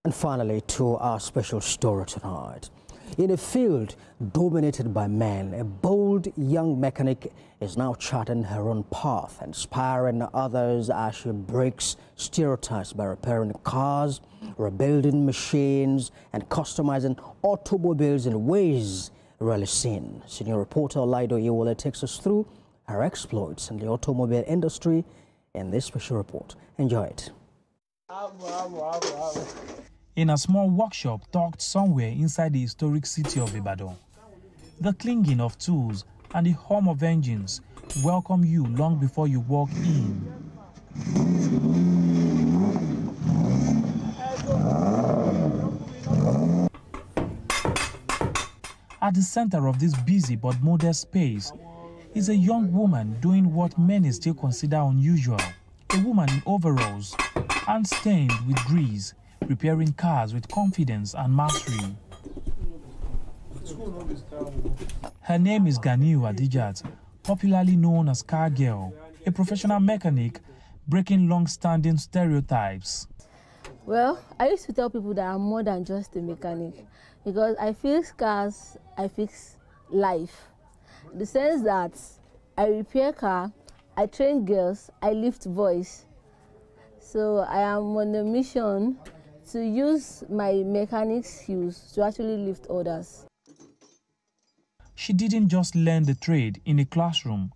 And finally, to our special story tonight. In a field dominated by men, a bold young mechanic is now charting her own path, inspiring others as she breaks stereotypes by repairing cars, rebuilding machines, and customizing automobiles in ways rarely seen. Senior reporter Lido Iwole takes us through her exploits in the automobile industry in this special report. Enjoy it. In a small workshop tucked somewhere inside the historic city of Ibadan, the clanging of tools and the hum of engines welcome you long before you walk in. At the center of this busy but modest space is a young woman doing what many still consider unusual. A woman in overalls, hands stained with grease, repairing cars with confidence and mastery. Her name is Ganiu Adijat, popularly known as Car Girl, a professional mechanic breaking long-standing stereotypes. Well, I used to tell people that I'm more than just a mechanic because I fix cars, I fix life. In the sense that I repair car, I train girls, I lift boys. So I am on a mission to use my mechanic skills to actually lift others. She didn't just learn the trade in a classroom.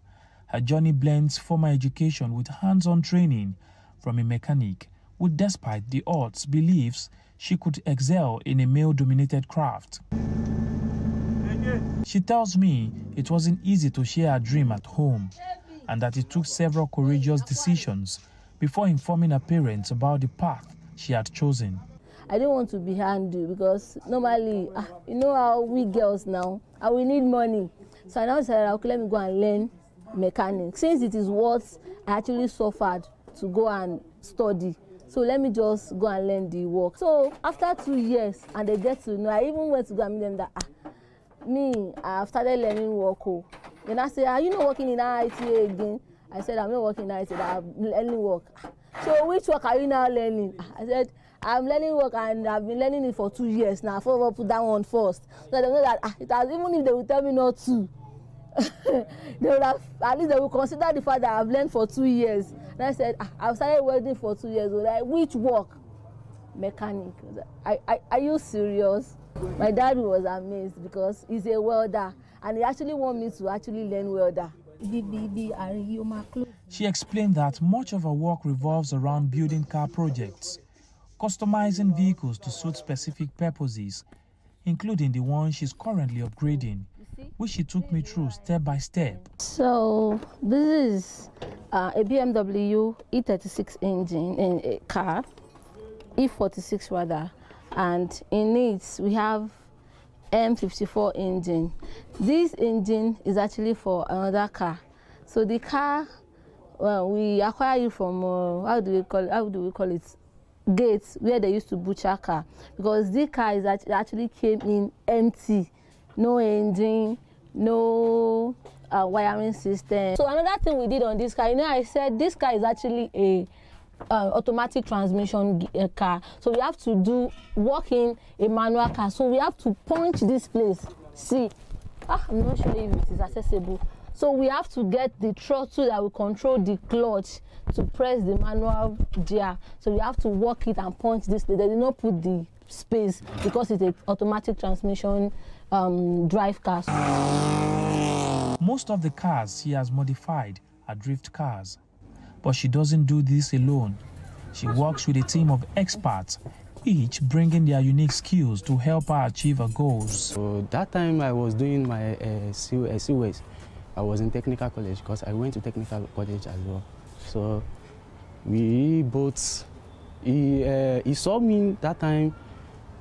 Her journey blends formal education with hands-on training from a mechanic who, despite the odds, believes she could excel in a male-dominated craft. She tells me it wasn't easy to share her dream at home and that it took several courageous decisions before informing her parents about the path she had chosen. I didn't want to be handy because normally, you know how we girls now, we need money. So I now said, okay, let me go and learn mechanics. Since it is what I actually suffered to go and study, so let me just go and learn the work. So after 2 years, and they get to know, I even went to go and meet them that, I've started learning work. Then I said, are you not working in IITA again? I said, I'm not working in IITA, I'm learning work. So which work are you now learning? I said, I'm learning work and I've been learning it for 2 years now. I will put that one first. So they know that it has, even if they will tell me not to, they will have, at least they will consider the fact that I've learned for 2 years. And I said, I've started welding for 2 years. Like, which work? Mechanic. Are you serious? My dad was amazed because he's a welder and he actually wanted me to actually learn welder. She explained that much of her work revolves around building car projects, customizing vehicles to suit specific purposes, including the one she's currently upgrading, which she took me through step by step. So this is a BMW E36 engine in a car, E46 rather, and in it we have M54 engine. This engine is actually for another car. So the car, we acquired it from how do we call it? Gates, where they used to butcher car, because this car is actually came in empty, no engine, no wiring system. So another thing we did on this car, I said this car is actually a automatic transmission car, so we have to work in a manual car, so we have to punch this place. See, I'm not sure if it is accessible. So we have to get the throttle that will control the clutch to press the manual gear. So we have to work it and punch this place. They did not put the space because it's an automatic transmission drive car. Most of the cars she has modified are drift cars. But she doesn't do this alone. She works with a team of experts, each bringing their unique skills to help her achieve her goals. So that time I was doing my COS. I was in technical college because I went to technical college as well. So we both, he saw me that time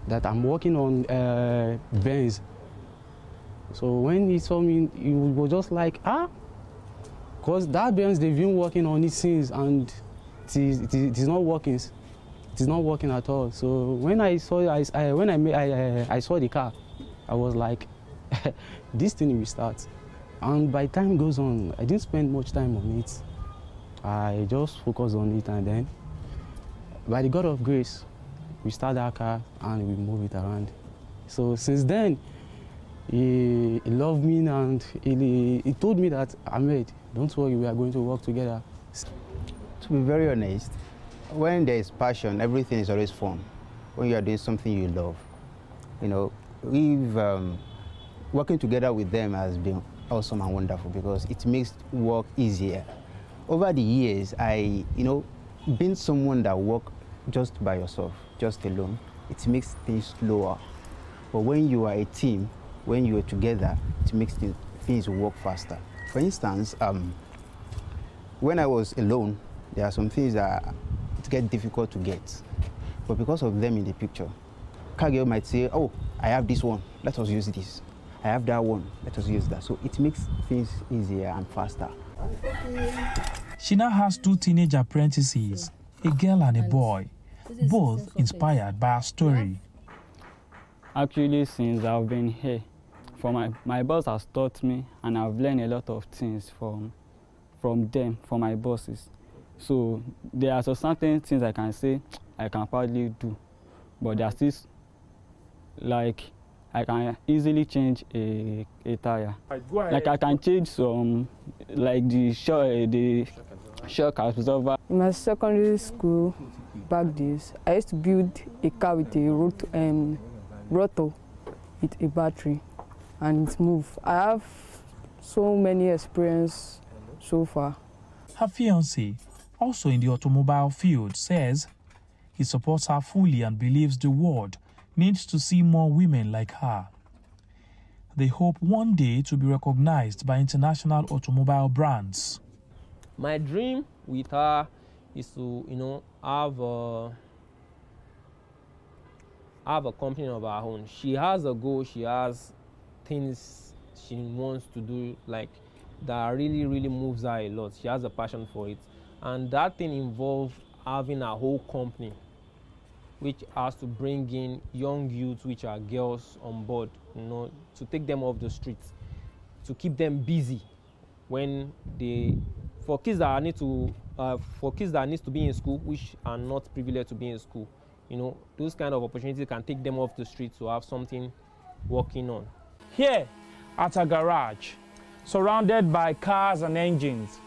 that I'm working on Benz. So when he saw me, he was just like, because that Benz, they've been working on it since and it is not working. It is not working at all. So when I saw, I saw the car, I was like, this thing will start. And by time goes on, I didn't spend much time on it. I just focused on it, and then by the God of grace, we start that car and we move it around. So since then, he loved me and he told me that, Ahmed, don't worry, we are going to work together. To be very honest, when there is passion, everything is always fun. When you are doing something you love, you know, working together with them has been awesome and wonderful because it makes work easier. Over the years, being someone that work just by yourself, just alone, it makes things slower. But when you are a team, when you are together, it makes things work faster. For instance, when I was alone, there are some things that get difficult to get. But because of them in the picture, car girl might say, oh, I have this one, let us use this. I have that one, let us use that. So it makes things easier and faster. She now has 2 teenage apprentices, a girl and a boy, both inspired by her story. Actually, since I've been here, my boss has taught me and I've learned a lot of things from them, from my bosses. So there are certain things I can say I can probably do, but there are still, like, I can easily change a tire. Like I can change some, like the shock absorber. In my secondary school back days, I used to build a car with a rotor with a battery and it moves. I have so many experience so far. Her fiancé, also in the automobile field, says he supports her fully and believes the world needs to see more women like her. They hope one day to be recognized by international automobile brands. My dream with her is to, have a company of her own. She has a goal, she has things she wants to do, like, that really, really moves her a lot. She has a passion for it. And that thing involves having a whole company, which has to bring in young youths, which are girls, on board, to take them off the streets, to keep them busy when for kids that need to be in school, which are not privileged to be in school. Those kind of opportunities can take them off the streets to have something working on. Here at a garage, surrounded by cars and engines,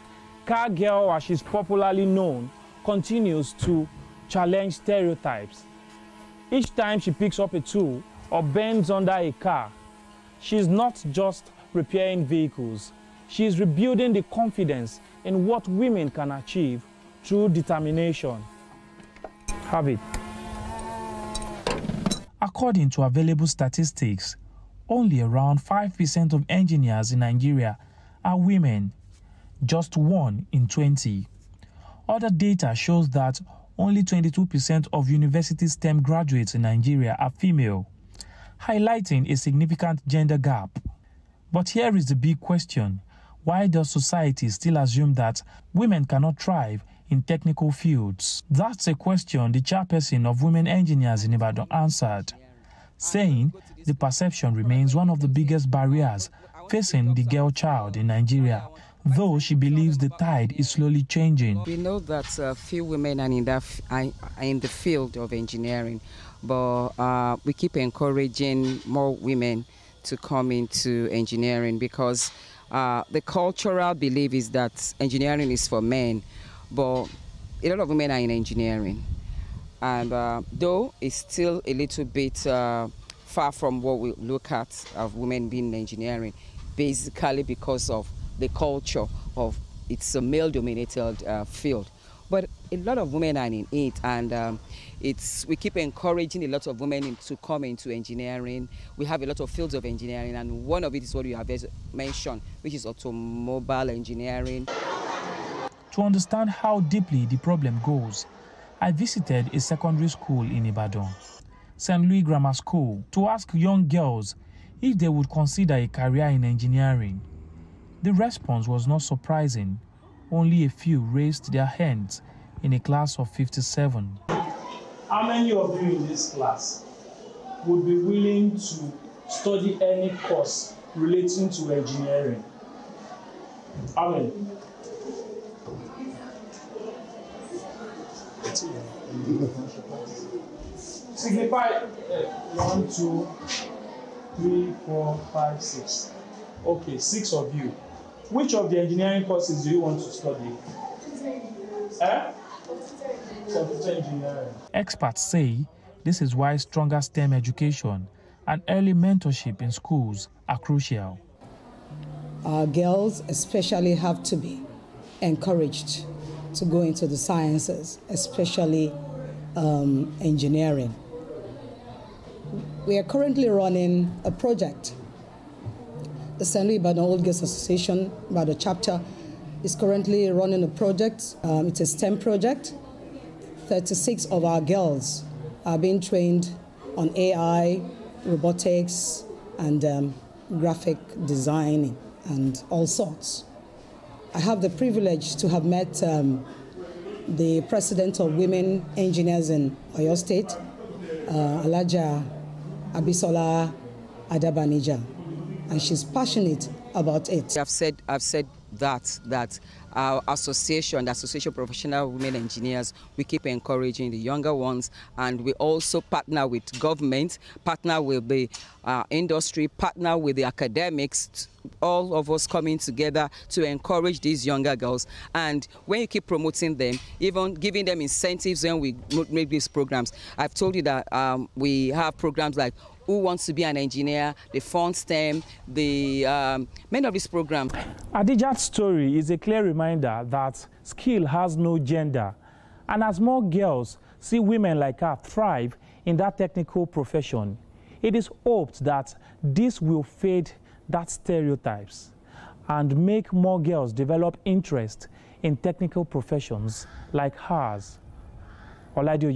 Car Girl, as she's popularly known, continues to challenge stereotypes. Each time she picks up a tool or bends under a car, she's not just repairing vehicles, she's rebuilding the confidence in what women can achieve through determination. Have it. According to available statistics, only around 5% of engineers in Nigeria are women, just 1 in 20. Other data shows that only 22% of university STEM graduates in Nigeria are female, highlighting a significant gender gap. But here is the big question: why does society still assume that women cannot thrive in technical fields? That's a question the chairperson of Women Engineers in Ibadan answered, saying the perception remains one of the biggest barriers facing the girl child in Nigeria, though she believes the tide is slowly changing. We know that few women are in the field of engineering, but we keep encouraging more women to come into engineering because the cultural belief is that engineering is for men, but a lot of women are in engineering. And though it's still a little bit far from what we look at of women being in engineering, basically because of the culture of it's a male-dominated field. But a lot of women are in it, and we keep encouraging a lot of women to come into engineering. We have a lot of fields of engineering, and one of it is what you have mentioned, which is automobile engineering. To understand how deeply the problem goes, I visited a secondary school in Ibadan, St. Louis Grammar School, to ask young girls if they would consider a career in engineering. The response was not surprising. Only a few raised their hands in a class of 57. How many of you in this class would be willing to study any course relating to engineering? How many? Signify 1, 2, 3, 4, 5, 6. Okay, 6 of you. Which of the engineering courses do you want to study? Computer engineering. Experts say this is why stronger STEM education and early mentorship in schools are crucial. Our girls especially have to be encouraged to go into the sciences, especially engineering. We are currently running a project. The St. Louis Ibadan Old Girls Association, by the chapter, is currently running a project. It's a STEM project. 36 of our girls are being trained on AI, robotics, and graphic designing, and all sorts. I have the privilege to have met the president of Women Engineers in Oyo State, Alaja Abisola Adabanija, and she's passionate about it. I've said that our association, the Association of Professional Women Engineers, we keep encouraging the younger ones, and we also partner with government, partner with the industry, partner with the academics, all of us coming together to encourage these younger girls. And when you keep promoting them, even giving them incentives when we make these programs. I've told you that we have programs like Who Wants to Be an Engineer, the Fund STEM, the many of these programs. Adijat's story is a clear reminder that skill has no gender. And as more girls see women like her thrive in that technical profession, it is hoped that this will fade that stereotypes and make more girls develop interest in technical professions like hers. Oladio